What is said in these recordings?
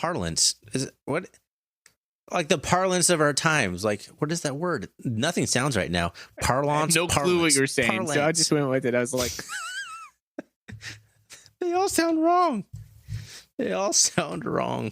parlance. Is it what? Like the parlance of our times. Like, what is that word? Nothing sounds right now. Parlance. I had no parlance, clue what you were saying, parlance. so I just went with it. I was like, They all sound wrong. They all sound wrong.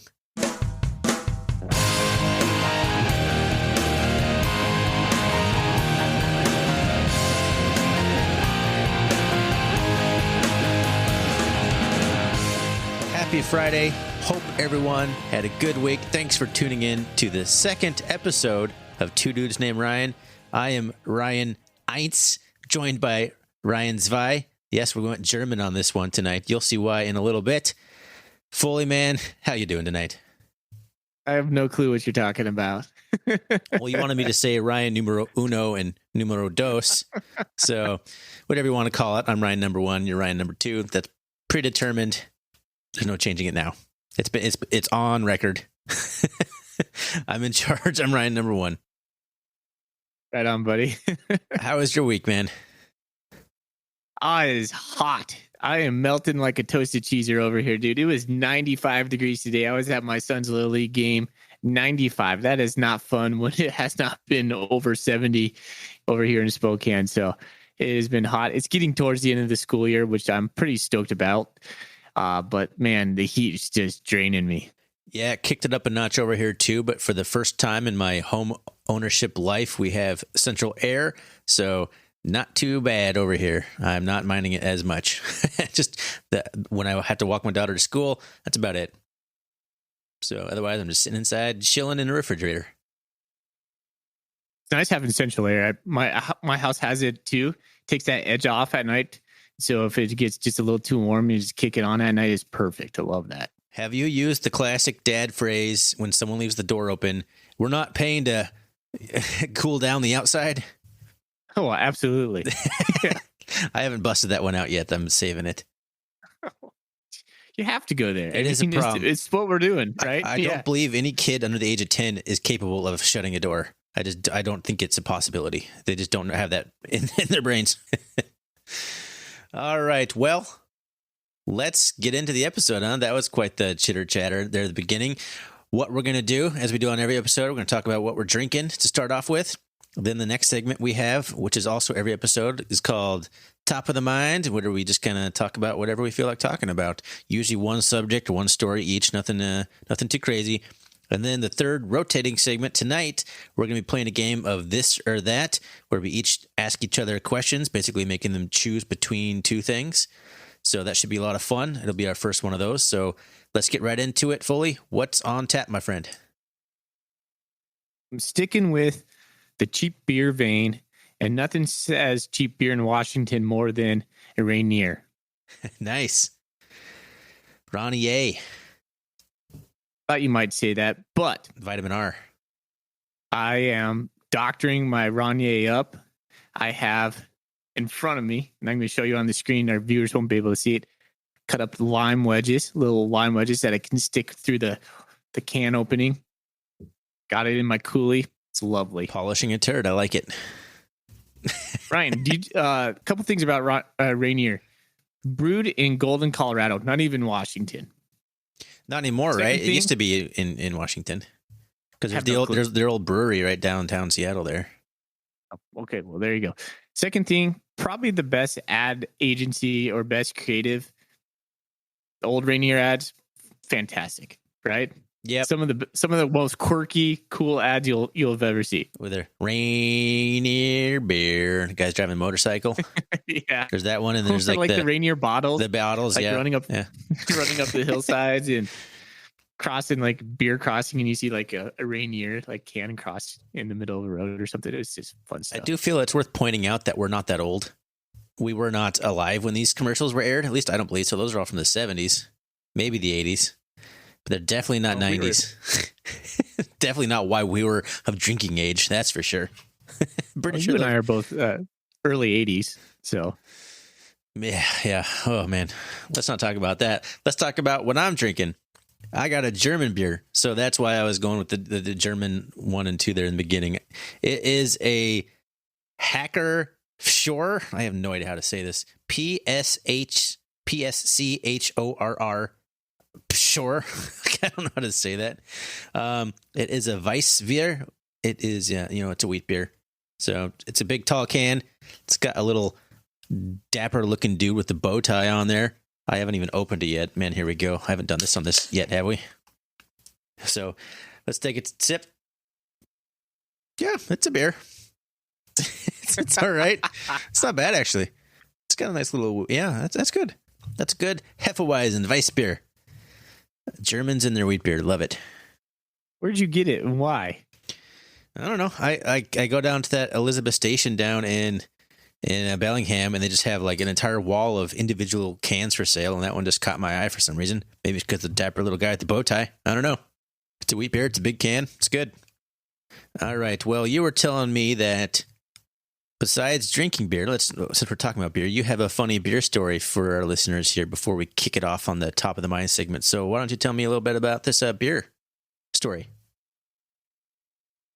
Happy Friday. Hope everyone had a good week. Thanks for tuning in to the second episode of Two Dudes Named Ryan. I am Ryan Eintz, joined by Ryan Zwei. Yes, we went German on this one tonight. You'll see why in a little bit. Foley, man, how you doing tonight? I have no clue what you're talking about. Well, you wanted me to say Ryan numero uno and numero dos. So whatever you want to call it, I'm Ryan number one, you're Ryan number two. That's predetermined. There's no changing it now. It's on record. I'm in charge. I'm Ryan number one. Right on, buddy. How was your week, man? It is hot. I am melting like a toasted cheeser over here, dude. It was 95 degrees today. I was at my son's Little League game. 95. That is not fun when it has not been over 70 over here in Spokane. So it has been hot. It's getting towards the end of the school year, which I'm pretty stoked about. But man, the heat is just draining me. Yeah, kicked it up a notch over here too. But for the first time in my home ownership life, we have central air. So not too bad over here. I'm not minding it as much. Just that when I have to walk my daughter to school, that's about it. So otherwise, I'm just sitting inside, chilling in the refrigerator. It's nice having central air. My house has it too. Takes that edge off at night. So if it gets just a little too warm, you just kick it on at night. It's perfect. I love that. Have you used the classic dad phrase when someone leaves the door open? We're not paying to cool down the outside. Oh, absolutely. Yeah. I haven't busted that one out yet. I'm saving it. You have to go there. It is a problem. It's what we're doing, right? I don't believe any kid under the age of 10 is capable of shutting a door. I don't think it's a possibility. They just don't have that in their brains. All right. Well, let's get into the episode, huh? That was quite the chitter chatter there at the beginning. What we're going to do, as we do on every episode, we're going to talk about what we're drinking to start off with. Then the next segment we have, which is also every episode, is called Top of the Mind, where we just kind of talk about whatever we feel like talking about. Usually one subject, one story each, nothing too crazy. And then the third rotating segment tonight, we're going to be playing a game of this or that, where we each ask each other questions, basically making them choose between two things. So that should be a lot of fun. It'll be our first one of those. So let's get right into it, Foley. What's on tap, my friend? I'm sticking with the cheap beer vein, and nothing says cheap beer in Washington more than a Rainier. Nice. Ronnie A. Thought you might say that, but Vitamin R. I am doctoring my Rainier up. I have in front of me, and I'm going to show you on the screen. Our viewers won't be able to see it. Cut up lime wedges, little lime wedges that I can stick through the can opening. Got it in my coolie. It's lovely. Polishing a turd. I like it. Ryan, a couple things about Rainier. Brewed in Golden, Colorado, not even Washington. Not anymore, Second right? thing, it used to be in Washington. Because Have there's their old brewery right downtown Seattle there. Okay, well, there you go. Second thing, probably the best ad agency or best creative. The old Rainier ads, fantastic, right? Yeah. Some of the most quirky, cool ads you'll have ever seen. With their Rainier beer. The guy's driving a motorcycle. Yeah. There's that one, and there's like the Rainier bottles. The bottles, like yeah. running up the hillsides and crossing like beer crossing, and you see like a Rainier like can cross in the middle of the road or something. It's just fun stuff. I do feel it's worth pointing out that we're not that old. We were not alive when these commercials were aired. At least I don't believe so. Those are all from the 70s, maybe the 80s. But they're definitely not 90s. Definitely not why we were of drinking age. That's for sure. Pretty sure you and I are both early 80s. So, yeah. Oh, man. Let's not talk about that. Let's talk about what I'm drinking. I got a German beer. So that's why I was going with the German 1 and 2 there in the beginning. It is a Hacker Shore. I have no idea how to say this. PSCHORR. Sure. I don't know how to say that. It is a Weissbier. It is, it's a wheat beer. So it's a big tall can. It's got a little dapper looking dude with the bow tie on there. I haven't even opened it yet. Man, here we go. I haven't done this on this yet, have we? So let's take a sip. Yeah, it's a beer. It's all right. It's not bad, actually. It's got a nice little, that's good. That's good. Hefeweizen Weissbier. Germans and their wheat beer. Love it. Where'd you get it and why? I don't know. I go down to that Elizabeth Station down in Bellingham, and they just have like an entire wall of individual cans for sale, and that one just caught my eye for some reason. Maybe it's because the dapper little guy with the bow tie. I don't know. It's a wheat beer. It's a big can. It's good. All right. Well, you were telling me that besides drinking beer, since we're talking about beer, you have a funny beer story for our listeners here before we kick it off on the top of the mind segment. So why don't you tell me a little bit about this beer story?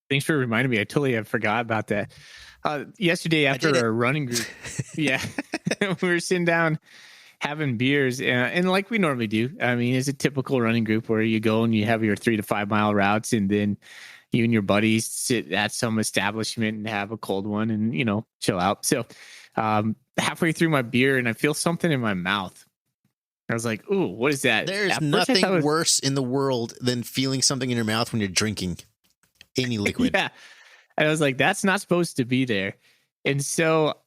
Thanks for reminding me. I totally forgot about that. Yesterday after our running group, we were sitting down having beers and like we normally do. I mean, it's a typical running group where you go and you have your 3 to 5 mile routes, and then you and your buddies sit at some establishment and have a cold one and, chill out. So halfway through my beer and I feel something in my mouth. I was like, ooh, what is that? There's nothing worse in the world than feeling something in your mouth when you're drinking any liquid. Yeah. And I was like, that's not supposed to be there. And so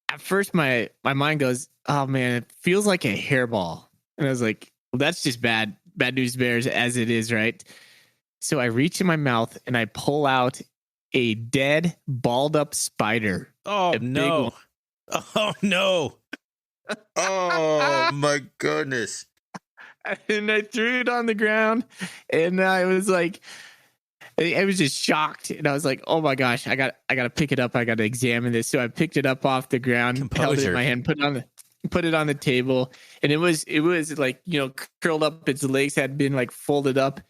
at first my mind goes, oh man, it feels like a hairball. And I was like, well, that's just bad news bears as it is, right? So I reach in my mouth and I pull out a dead, balled up spider. Oh, no. Oh, no. Oh, my goodness. And I threw it on the ground and I was like, I was just shocked. And I was like, oh my gosh, I got to pick it up. I got to examine this. So I picked it up off the ground, held it in my hand, put it on the table. And it was like, curled up. Its legs had been like folded up.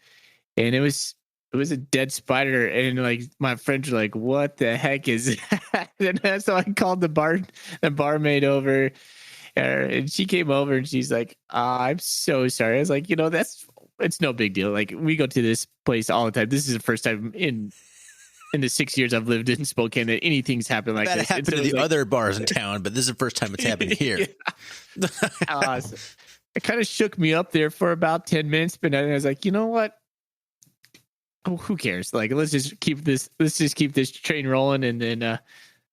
And it was a dead spider, and like my friends were like, "What the heck is that?" And so I called the barmaid over, and she came over and she's like, "I'm so sorry." I was like, it's no big deal. Like we go to this place all the time. This is the first time in the 6 years I've lived in Spokane that anything's happened like that this. Happened to the other bars in town, but this is the first time it's happening here. So it kind of shook me up there for about 10 minutes, but then I was like, you know what? Oh, who cares? Like, let's just keep this train rolling and then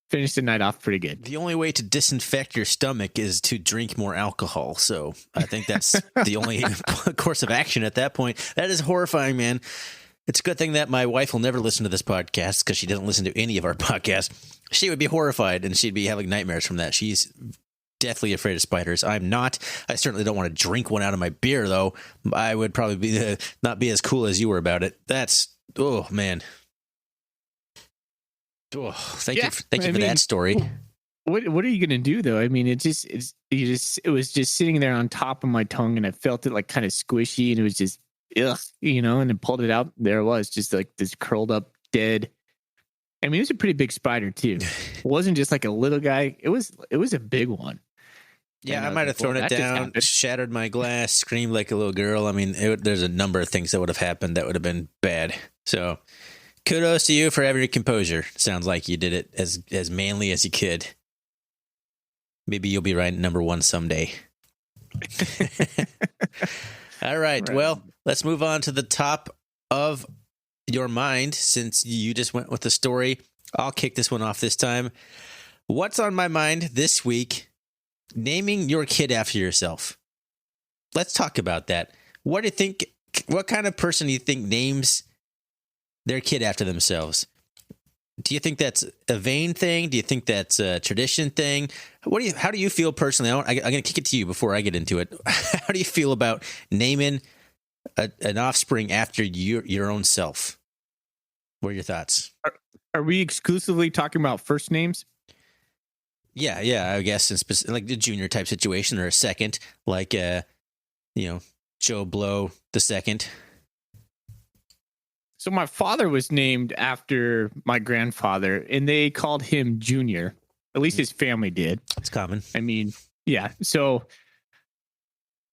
finish the night off pretty good. The only way to disinfect your stomach is to drink more alcohol. So I think that's the only course of action at that point. That is horrifying, man. It's a good thing that my wife will never listen to this podcast because she doesn't listen to any of our podcasts. She would be horrified and she'd be having nightmares from that. She's deathly afraid of spiders. I'm not. I certainly don't want to drink one out of my beer, though. I would probably not be as cool as you were about it. Oh man. Oh, thank you for that story. What are you gonna do though? I mean, it was just sitting there on top of my tongue, and I felt it like kind of squishy, and it was just and then pulled it out. There it was, just like this curled up dead. I mean, it was a pretty big spider too. It wasn't just like a little guy. It was a big one. Yeah, I might have thrown it down, shattered my glass, screamed like a little girl. I mean, there's a number of things that would have happened that would have been bad. So kudos to you for having your composure. Sounds like you did it as manly as you could. Maybe you'll be right number one someday. All right. Well, let's move on to the top of your mind. Since you just went with the story, I'll kick this one off this time. What's on my mind this week? Naming your kid after yourself. Let's talk about that. What do you think? What kind of person do you think names their kid after themselves? Do you think that's a vain thing? Do you think that's a tradition thing? How do you feel personally? I'm going to kick it to you before I get into it. How do you feel about naming an offspring after your own self? What are your thoughts? Are we exclusively talking about first names? Yeah, I guess in like the junior type situation, or a second, like Joe Blow the second. So my father was named after my grandfather, and they called him Junior. At least his family did. It's common. I mean, yeah. So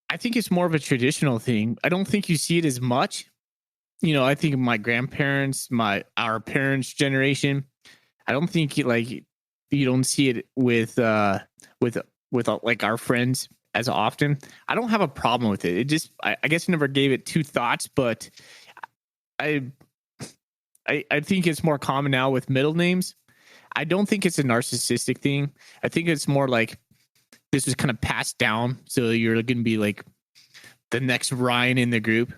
I think it's more of a traditional thing. I don't think you see it as much. I think my grandparents, our parents' generation, I don't think you don't see it with like our friends as often. I don't have a problem with it. It just I guess I never gave it two thoughts, but I I think it's more common now with middle names. I don't think it's a narcissistic thing. I think it's more like this is kind of passed down, so you're going to be like the next Ryan in the group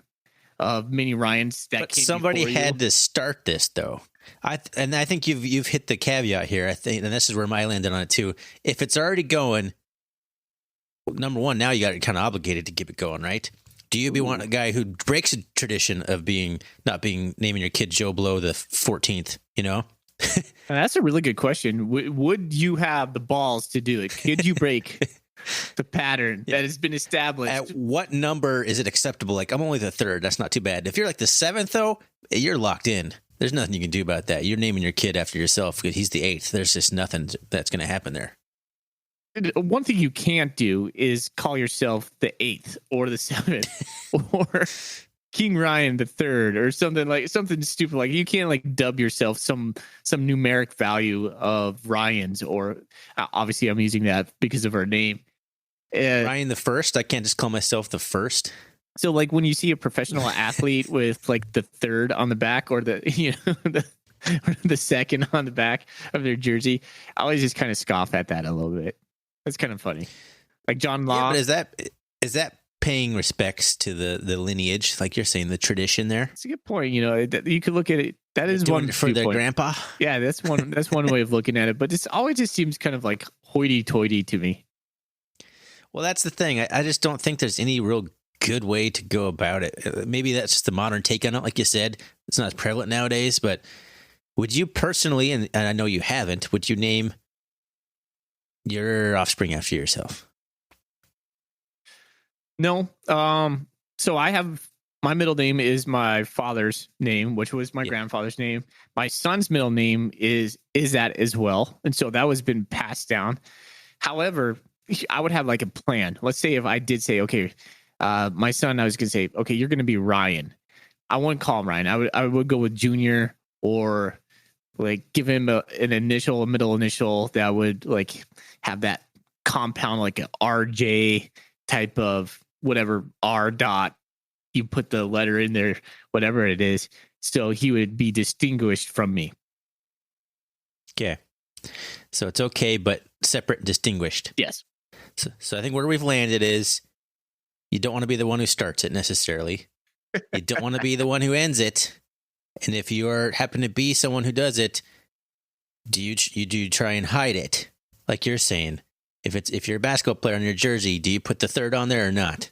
of many Ryans that. But somebody had to start this, though. I think you've hit the caveat here. I think, and this is where my landed on it too. If it's already going, number one, now you got kind of obligated to keep it going, right? Do you want a guy who breaks a tradition of naming your kid Joe Blow the 14th? That's a really good question. Would you have the balls to do it? Could you break the pattern that has been established? At what number is it acceptable? Like, I'm only the third. That's not too bad. If you're like the seventh, though, you're locked in. There's nothing you can do about that. You're naming your kid after yourself. He's the eighth. There's just nothing that's going to happen there. One thing you can't do is call yourself the eighth or the seventh or King Ryan the third or something stupid. Like, you can't like dub yourself some numeric value of Ryan's, or obviously I'm using that because of our name. Ryan the first. I can't just call myself the first. So like when you see a professional athlete with like the third on the back or the the second on the back of their jersey, I always just kind of scoff at that a little bit. It's kind of funny. Like John Law. Yeah, but is that paying respects to the lineage, like you're saying, the tradition there? That's a good point. You could look at it. That is one for their grandpa. Yeah, that's one way of looking at it. But this always just seems kind of like hoity-toity to me. Well, that's the thing. I just don't think there's any real good way to go about it. Maybe that's just the modern take on it. Like you said, it's not as prevalent nowadays. But would you personally, and I know you haven't, would you name your offspring after yourself? No. So I have, my middle name is my father's name, which was my grandfather's name. My son's middle name is that as well. And so that was been passed down. However, I would have like a plan. Let's say if I did say, okay, my son, I was going to say, okay, you're going to be Ryan. I wouldn't call him Ryan. I would go with Junior, or like give him a middle initial that would like have that compound, like an RJ type of whatever, R dot, you put the letter in there, whatever it is. So he would be distinguished from me. Okay. So it's okay, but separate and distinguished. Yes. So I think where we've landed is you don't want to be the one who starts it necessarily. You don't want to be the one who ends it. And if you happen to be someone who does it, do you try and hide it? Like you're saying, if you're a basketball player on your jersey, do you put the third on there or not?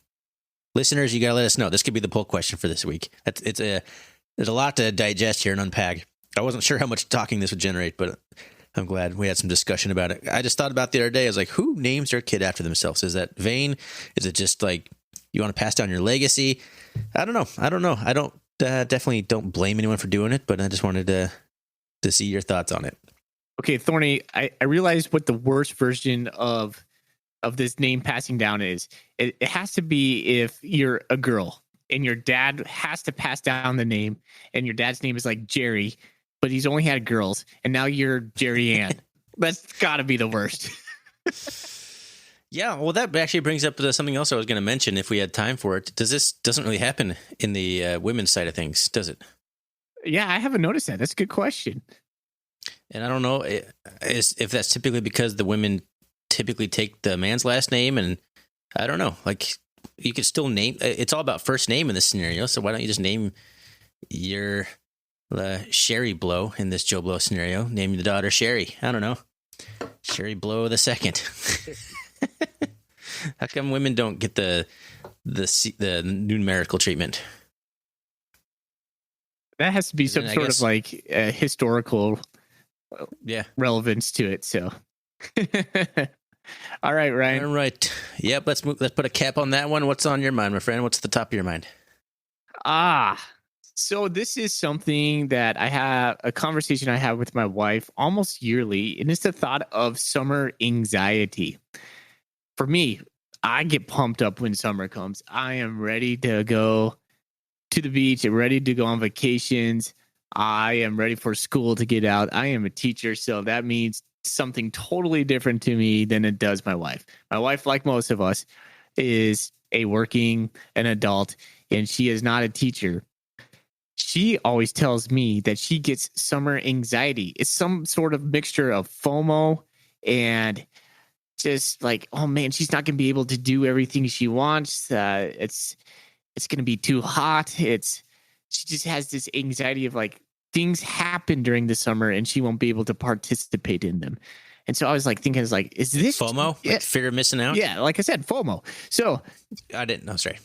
Listeners, you got to let us know. This could be the poll question for this week. There's a lot to digest here and unpack. I wasn't sure how much talking this would generate, but I'm glad we had some discussion about it. I just thought about the other day. I was like, who names their kid after themselves? Is that vain? Is it just like you want to pass down your legacy? I don't know. I don't definitely don't blame anyone for doing it, but I just wanted to see your thoughts on it. Okay, Thorny, I realized what the worst version of this name passing down is. It has to be if you're a girl and your dad has to pass down the name, and your dad's name is like Jerry, but he's only had girls, and now you're Jerry Ann. That's got to be the worst. Yeah, well, that actually brings up something else I was going to mention if we had time for it. This doesn't really happen in the women's side of things, does it? Yeah, I haven't noticed that. That's a good question. And I don't know if that's typically because the women typically take the man's last name, and I don't know. Like, you could still name. It's all about first name in this scenario. So why don't you just name your Sherry Blow in this Joe Blow scenario? Name the daughter Sherry. I don't know, Sherry Blow the second. How come women don't get the numerical treatment? That has to be some sort of like historical relevance to it. So, all right, Ryan. All right. Yep. Let's put a cap on that one. What's on your mind, my friend? What's at the top of your mind? So this is something that I have a conversation I have with my wife almost yearly, and it's the thought of summer anxiety. For me, I get pumped up when summer comes. I am ready to go to the beach. I'm ready to go on vacations. I am ready for school to get out. I am a teacher, so that means something totally different to me than it does my wife. My wife, like most of us, is an adult, and she is not a teacher. She always tells me that she gets summer anxiety. It's some sort of mixture of FOMO and just like, oh man, she's not going to be able to do everything she wants. It's going to be too hot. She just has this anxiety of like things happen during the summer and she won't be able to participate in them. And so I was like thinking, is this FOMO? Yeah, like fear of missing out? yeah, like I said, FOMO. So I didn't know. Sorry.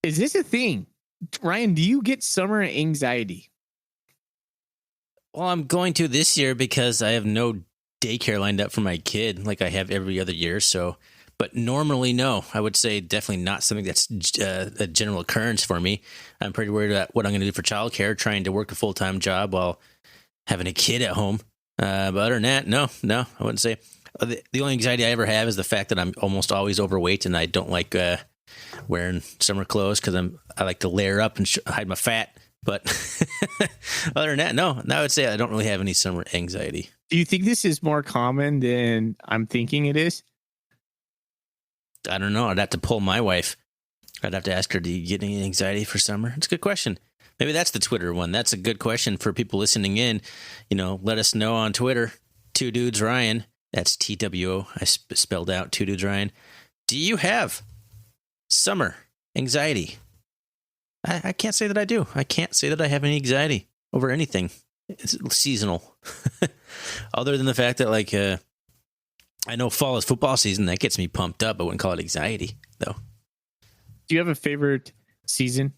is this a thing? Ryan, do you get summer anxiety? Well, I'm going to this year because I have no daycare lined up for my kid like I have every other year. So, but normally, no, I would say definitely not something that's a general occurrence for me. I'm pretty worried about what I'm going to do for childcare, trying to work a full-time job while having a kid at home. But other than that, no, I wouldn't say. The only anxiety I ever have is the fact that I'm almost always overweight and I don't like wearing summer clothes because I like to layer up and hide my fat. But other than that, no, I would say I don't really have any summer anxiety. Do you think this is more common than I'm thinking it is? I don't know. I'd have to pull my wife. I'd have to ask her, do you get any anxiety for summer? It's a good question. Maybe that's the Twitter one. That's a good question for people listening in. Let us know on Twitter. Two Dudes Ryan. That's TWO. I spelled out Two Dudes Ryan. Do you have summer anxiety? I can't say that I do. I can't say that I have any anxiety over anything. It's seasonal. Other than the fact that, I know fall is football season. That gets me pumped up. I wouldn't call it anxiety, though. Do you have a favorite season?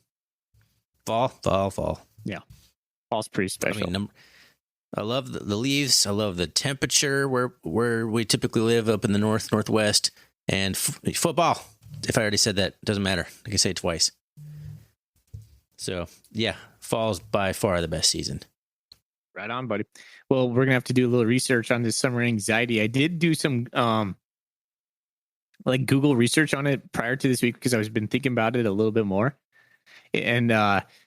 Fall. Yeah. Fall's pretty special. I love the leaves. I love the temperature where we typically live up in the northwest. And football. If I already said that, doesn't matter. I can say it twice. So, yeah, fall's by far the best season. Right on, buddy. Well, we're going to have to do a little research on this summer anxiety. I did do some Google research on it prior to this week because I've been thinking about it a little bit more. And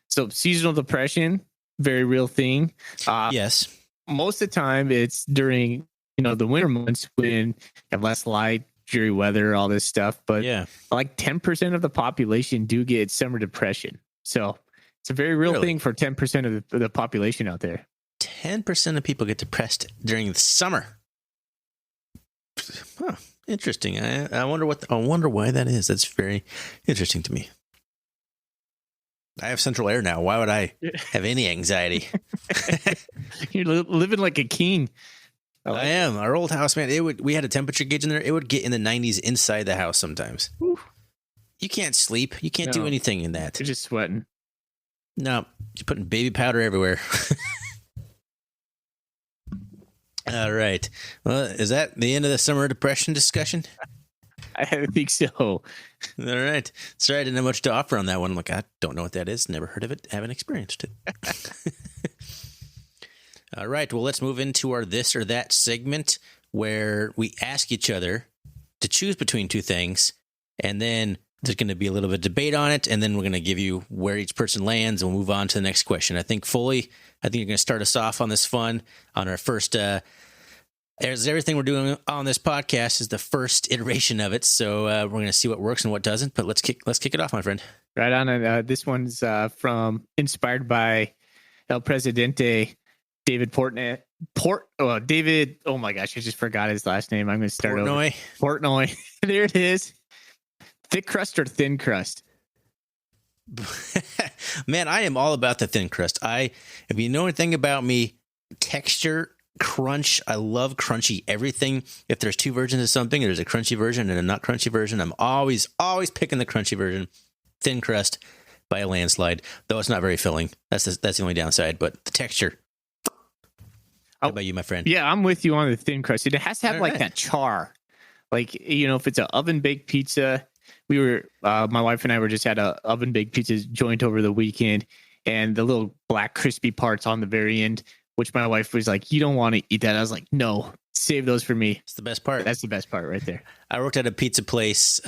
so seasonal depression, very real thing. Yes. Most of the time it's during, the winter months when you have less light, dreary weather, all this stuff. But yeah, like 10% of the population do get summer depression. So it's a very real thing for 10% of the population out there. 10% of people get depressed during the summer. Huh, interesting. I wonder why that is. That's very interesting to me. I have central air now. Why would I have any anxiety? You're living like a king. I am. Our old house, man. We had a temperature gauge in there. It would get in the 90s inside the house sometimes. Whew. You can't sleep. You can't do anything in that. You're just sweating. No, you're putting baby powder everywhere. All right. Well, is that the end of the summer depression discussion? I think so. All right. Sorry, I didn't have much to offer on that one. I'm like, I don't know what that is. Never heard of it. Haven't experienced it. All right. Well, let's move into our this or that segment where we ask each other to choose between two things. And then there's going to be a little bit of debate on it. And then we're going to give you where each person lands and we'll move on to the next question. I think, Foley, you're going to start us off on this fun on our first as everything we're doing on this podcast is the first iteration of it. So we're going to see what works and what doesn't. But let's kick it off, my friend. Right on. And this one's inspired by El Presidente, David Portnoy. David. Oh my gosh, I just forgot his last name. I'm going to start over. Portnoy. There it is. Thick crust or thin crust? Man, I am all about the thin crust. If you know anything about me, texture, crunch, I love crunchy everything. If there's two versions of something, there's a crunchy version and a not crunchy version. I'm always picking the crunchy version. Thin crust by a landslide, though it's not very filling. That's the only downside, but the texture. How about you, my friend? Yeah, I'm with you on the thin crust. It has to have that char. Like, if it's an oven baked pizza, we were, my wife and I were just at a oven baked pizza joint over the weekend, and the little black crispy parts on the very end, which my wife was like, you don't want to eat that. I was like, no, save those for me. It's the best part. That's the best part right there. I worked at a pizza place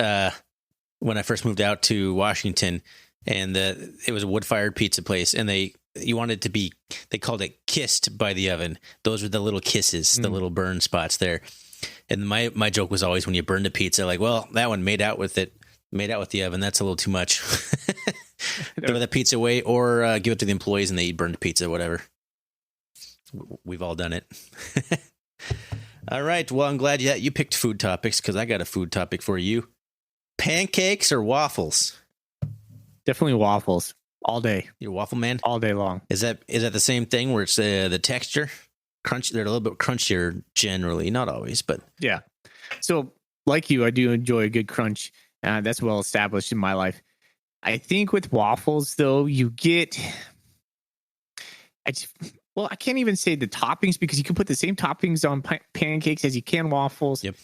when I first moved out to Washington, and it was a wood-fired pizza place, and you wanted it to be, they called it kissed by the oven. Those were the little kisses, the little burn spots there. And my joke was always when you burn the pizza, like, well, that one made out with the oven. That's a little too much. Throw that pizza away, or give it to the employees and they eat burned pizza, whatever. We've all done it. All right. Well, I'm glad you picked food topics, because I got a food topic for you. Pancakes or waffles? Definitely waffles all day. You're a waffle man? All day long. Is that the same thing where it's the texture? Crunch? They're a little bit crunchier generally, not always, but yeah. So like you, I do enjoy a good crunch. That's well established in my life. I think with waffles, though, you get... I can't even say the toppings, because you can put the same toppings on pancakes as you can waffles. Yep.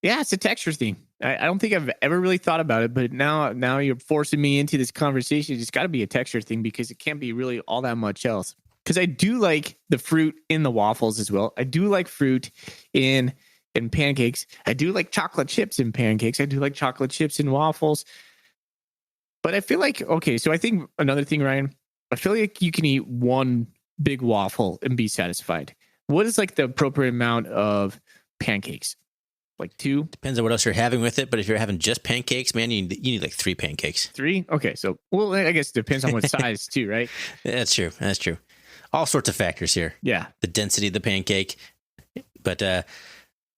Yeah, it's a texture thing. I don't think I've ever really thought about it, but now you're forcing me into this conversation. It's got to be a texture thing, because it can't be really all that much else. Because I do like the fruit in the waffles as well. I do like fruit in pancakes. I do like chocolate chips in pancakes. I do like chocolate chips in waffles. But I feel like, okay, so I think another thing, Ryan, I feel like you can eat one big waffle and be satisfied. What is like the appropriate amount of pancakes? Like 2? Depends on what else you're having with it. But if you're having just pancakes, man, you need like 3 pancakes. 3? Okay. So, well, I guess it depends on what size too, right? That's true. All sorts of factors here. Yeah. The density of the pancake. But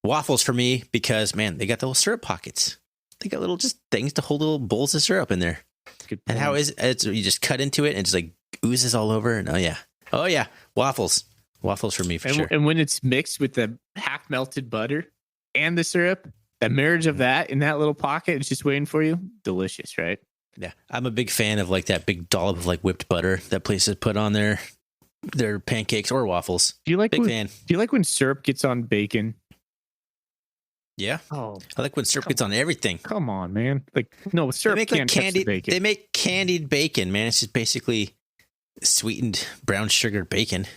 waffles for me, because, man, they got the little syrup pockets. They got little just things to hold little bowls of syrup in there. Good point. And how is it? You just cut into it and it just like oozes all over. And oh yeah, waffles for me for sure. And when it's mixed with the half melted butter and the syrup, that marriage of that in that little pocket is just waiting for you. Delicious, right? Yeah, I'm a big fan of like that big dollop of like whipped butter that places put on their pancakes or waffles. Do you like fan? Do you like when syrup gets on bacon? Yeah. Oh, I like when syrup gets on everything. Come on, man. Like, no, syrup can't touch the bacon. They make candied bacon, man. It's just basically sweetened brown sugar bacon.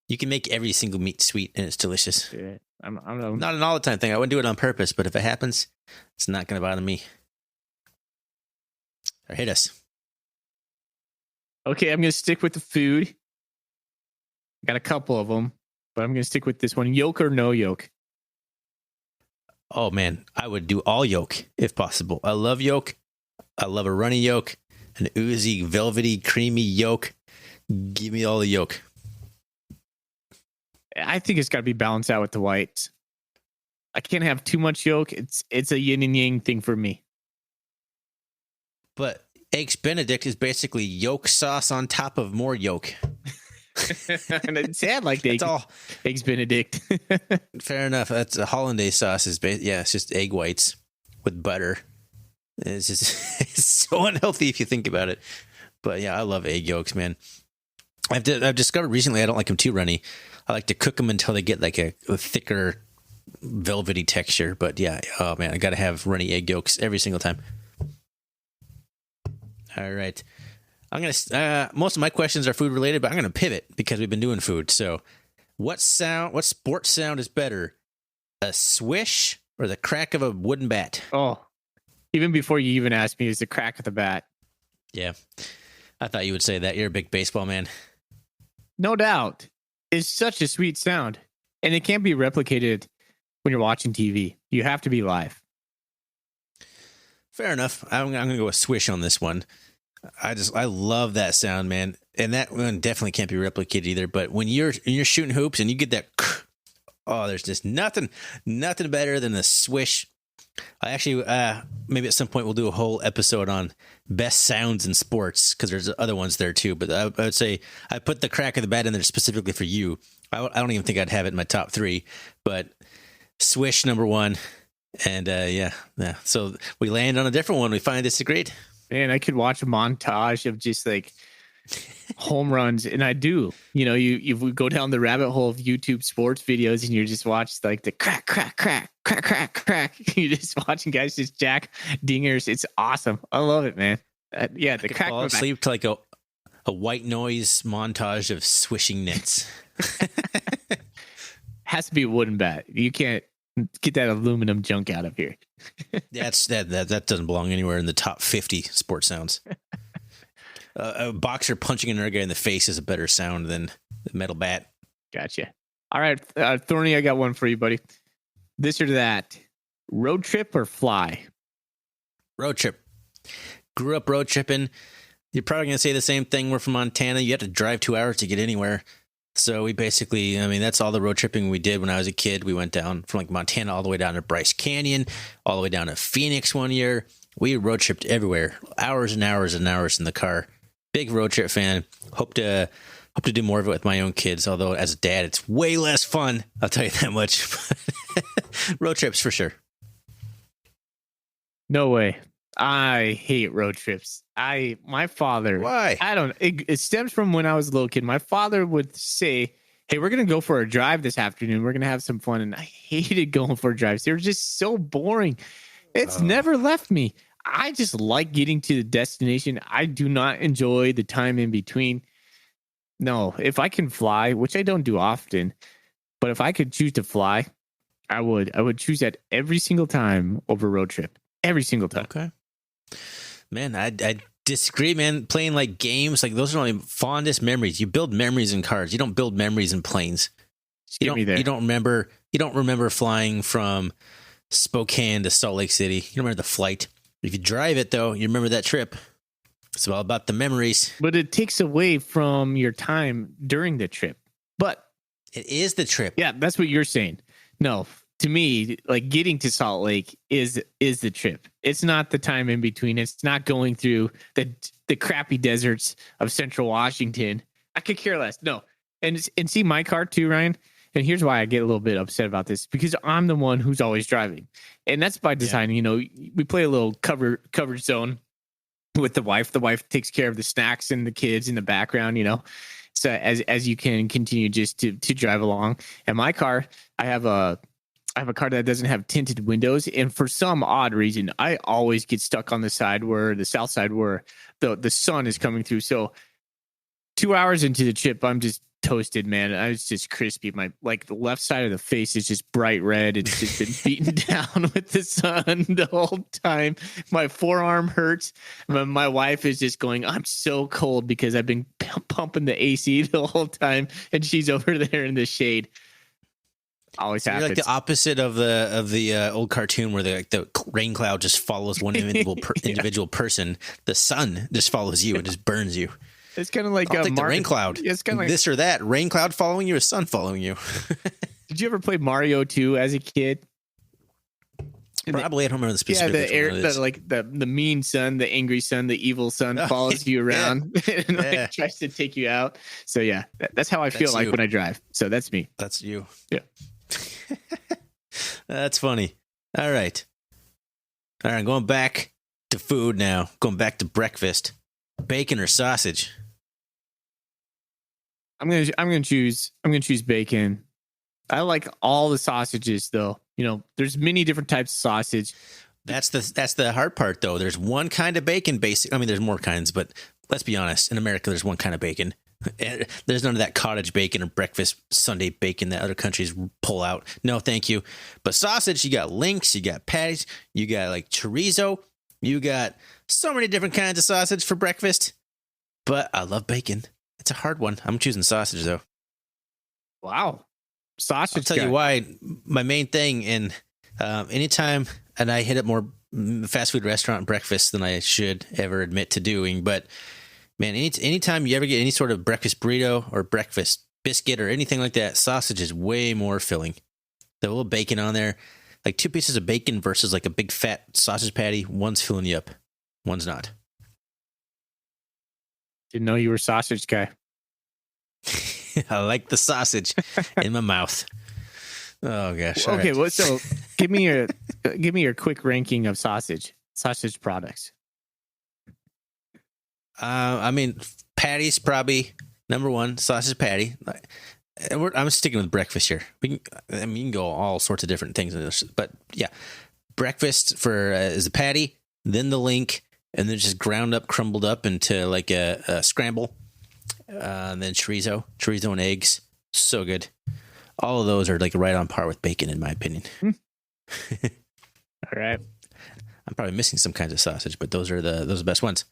You can make every single meat sweet and it's delicious. Yeah, I don't know. Not an all the time thing. I wouldn't do it on purpose, but if it happens, it's not going to bother me. Or hit us. Okay, I'm going to stick with the food. Got a couple of them, but I'm going to stick with this one. Yolk or no yolk? Oh, man. I would do all yolk if possible. I love yolk. I love a runny yolk, an oozy, velvety, creamy yolk. Give me all the yolk. I think it's got to be balanced out with the whites. I can't have too much yolk. It's a yin and yang thing for me. But Eggs Benedict is basically yolk sauce on top of more yolk. And it's sad like the Eggs Benedict. Fair enough. That's a hollandaise sauce. It's just egg whites with butter. It's just it's so unhealthy if you think about it. But yeah, I love egg yolks, man. I've discovered recently I don't like them too runny. I like to cook them until they get like a thicker, velvety texture. But yeah, oh man, I got to have runny egg yolks every single time. All right. I'm going to, most of my questions are food related, but I'm going to pivot because we've been doing food. So what sports sound is better? A swish or the crack of a wooden bat? Oh, even before you even asked me, is the crack of the bat. Yeah. I thought you would say that. You're a big baseball man. No doubt. It's such a sweet sound, and it can't be replicated when you're watching TV. You have to be live. Fair enough. I'm going to go with swish on this one. I love that sound, man. And that one definitely can't be replicated either. But when you're shooting hoops and you get that, oh, there's just nothing better than the swish. I actually, maybe at some point we'll do a whole episode on best sounds in sports because there's other ones there too. But I would say I put the crack of the bat in there specifically for you. I don't even think I'd have it in my top 3, but swish number 1. And yeah. So we land on a different one. We finally disagreed. Man, I could watch a montage of just like home runs, and I do. You know, you go down the rabbit hole of YouTube sports videos, and you just watch like the crack, crack, crack, crack, crack, crack. You're just watching guys just jack dingers. It's awesome. I love it, man. Yeah, the crack. Fall asleep to like a white noise montage of swishing nets. Has to be a wooden bat. You can't. Get that aluminum junk out of here. That doesn't belong anywhere in the top 50 sports sounds. A boxer punching another guy in the face is a better sound than the metal bat. Gotcha. All right, Thorny, I got one for you, buddy. This or that, road trip or fly? Road trip. Grew up road tripping. You're probably going to say the same thing. We're from Montana. You have to drive 2 hours to get anywhere. So we basically, that's all the road tripping we did when I was a kid. We went down from like Montana all the way down to Bryce Canyon, all the way down to Phoenix one year. We road tripped everywhere, hours and hours and hours in the car. Big road trip fan. Hope to do more of it with my own kids. Although as a dad, it's way less fun. I'll tell you that much. Road trips for sure. No way. I hate road trips. My father. Why? I don't. It stems from when I was a little kid. My father would say, "Hey, we're gonna go for a drive this afternoon. We're gonna have some fun." And I hated going for drives. They were just so boring. It's never left me. I just like getting to the destination. I do not enjoy the time in between. No, if I can fly, which I don't do often, but if I could choose to fly, I would. I would choose that every single time over road trip. Every single time. Okay. Man, I disagree, man. Playing like games, like those are only fondest memories. You build memories in cars. You don't build memories in planes. Just get me there. You don't remember flying from Spokane to Salt Lake City. You don't remember the flight. If you drive it though, you remember that trip. It's all about the memories. But it takes away from your time during the trip. But it is the trip. Yeah, that's what you're saying. No, to me, like getting to Salt Lake is the trip. It's not the time in between. It's not going through the crappy deserts of Central Washington. I could care less. No. And see my car too, Ryan. And here's why I get a little bit upset about this, because I'm the one who's always driving. And that's by design. Yeah. We play a little coverage zone with the wife. The wife takes care of the snacks and the kids in the background, So as you can continue just to drive along. And my car, I have a car that doesn't have tinted windows, and for some odd reason, I always get stuck on the south side where the sun is coming through. So 2 hours into the trip, I'm just toasted, man. I was just crispy. The left side of the face is just bright red. It's just been beaten down with the sun the whole time. My forearm hurts. My wife is just going, I'm so cold because I've been pumping the AC the whole time, and she's over there in the shade. Always happens. You're like the opposite of the old cartoon where the rain cloud just follows one individual person. The sun just follows you. It just burns you. It's kind of like the rain cloud. It's kind of like this or that. Rain cloud following you, or sun following you. Did you ever play Mario 2 as a kid? Probably. I don't remember the specific. Yeah, the mean sun, the angry sun, the evil sun follows you around and tries to take you out. So yeah, that's how I feel like when I drive. So that's me. That's you. Yeah. That's funny. All right. Going back to food now. Going back to breakfast. Bacon or sausage? I'm gonna choose bacon. I like all the sausages though. There's many different types of sausage. That's the hard part though. There's one kind of bacon there's more kinds, but let's be honest. In America, there's one kind of bacon. There's none of that cottage bacon or breakfast Sunday bacon that other countries pull out. No, thank you. But sausage, you got links, you got patties, you got like chorizo, you got so many different kinds of sausage for breakfast. But I love bacon. It's a hard one. I'm choosing sausage though. Wow. Sausage. I'll tell you why. My main thing, and anytime, and I hit up more fast food restaurant breakfast than I should ever admit to doing, but man, anytime you ever get any sort of breakfast burrito or breakfast biscuit or anything like that, sausage is way more filling. The little bacon on there, like 2 pieces of bacon versus like a big fat sausage patty, one's filling you up, one's not. Didn't know you were a sausage guy. I like the sausage in my mouth. Oh gosh. Okay, well, so give me your quick ranking of sausage products. Patty's probably number one. Sausage patty. I'm sticking with breakfast here. You can go all sorts of different things in this, but yeah, breakfast for is a patty, then the link, and then just ground up, crumbled up into like a scramble. And then chorizo and eggs. So good. All of those are like right on par with bacon, in my opinion. All right. I'm probably missing some kinds of sausage, but those are the best ones.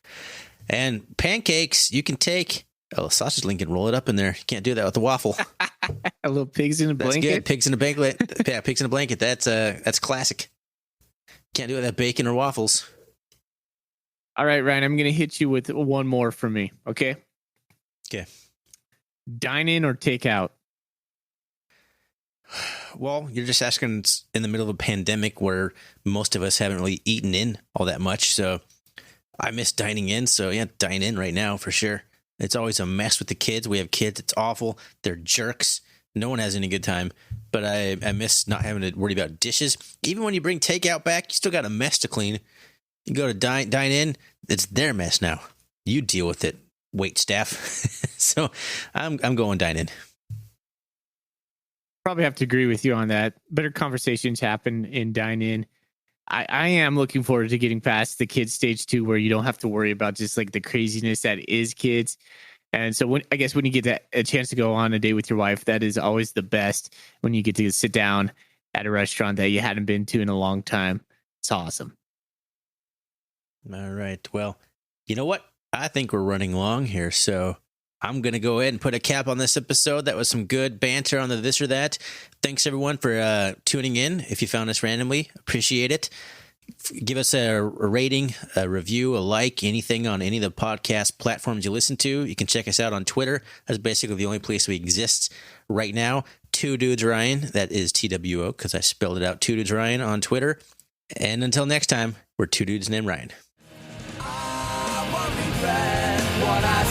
And pancakes, you can take a sausage link and roll it up in there. You can't do that with a waffle. A little pigs in a That's blanket. good. Pigs in a blanket. Yeah, pigs in a blanket. That's classic. Can't do it with that bacon or waffles. All right, Ryan, I'm going to hit you with one more for me. Okay. Okay. Dine in or take out? Well, you're just asking in the middle of a pandemic where most of us haven't really eaten in all that much. So I miss dining in. So yeah, dine in right now for sure. It's always a mess with the kids. We have kids. It's awful. They're jerks. No one has any good time. But I miss not having to worry about dishes. Even when you bring takeout back, you still got a mess to clean. You go to dine in, it's their mess now. You deal with it, wait staff. So I'm going dine in. Probably have to agree with you on that. Better conversations happen in dine in. I am looking forward to getting past the kids stage 2, where you don't have to worry about just like the craziness that is kids. And so when you get a chance to go on a date with your wife, that is always the best, when you get to sit down at a restaurant that you hadn't been to in a long time. It's awesome. All right. Well, you know what? I think we're running long here, so I'm going to go ahead and put a cap on this episode. That was some good banter on the this or that. Thanks, everyone, for tuning in. If you found us randomly, appreciate it. Give us a rating, a review, a like, anything on any of the podcast platforms you listen to. You can check us out on Twitter. That's basically the only place we exist right now. Two Dudes Ryan. That is TWO, because I spelled it out. Two Dudes Ryan on Twitter. And until next time, we're two dudes named Ryan. I won't regret what I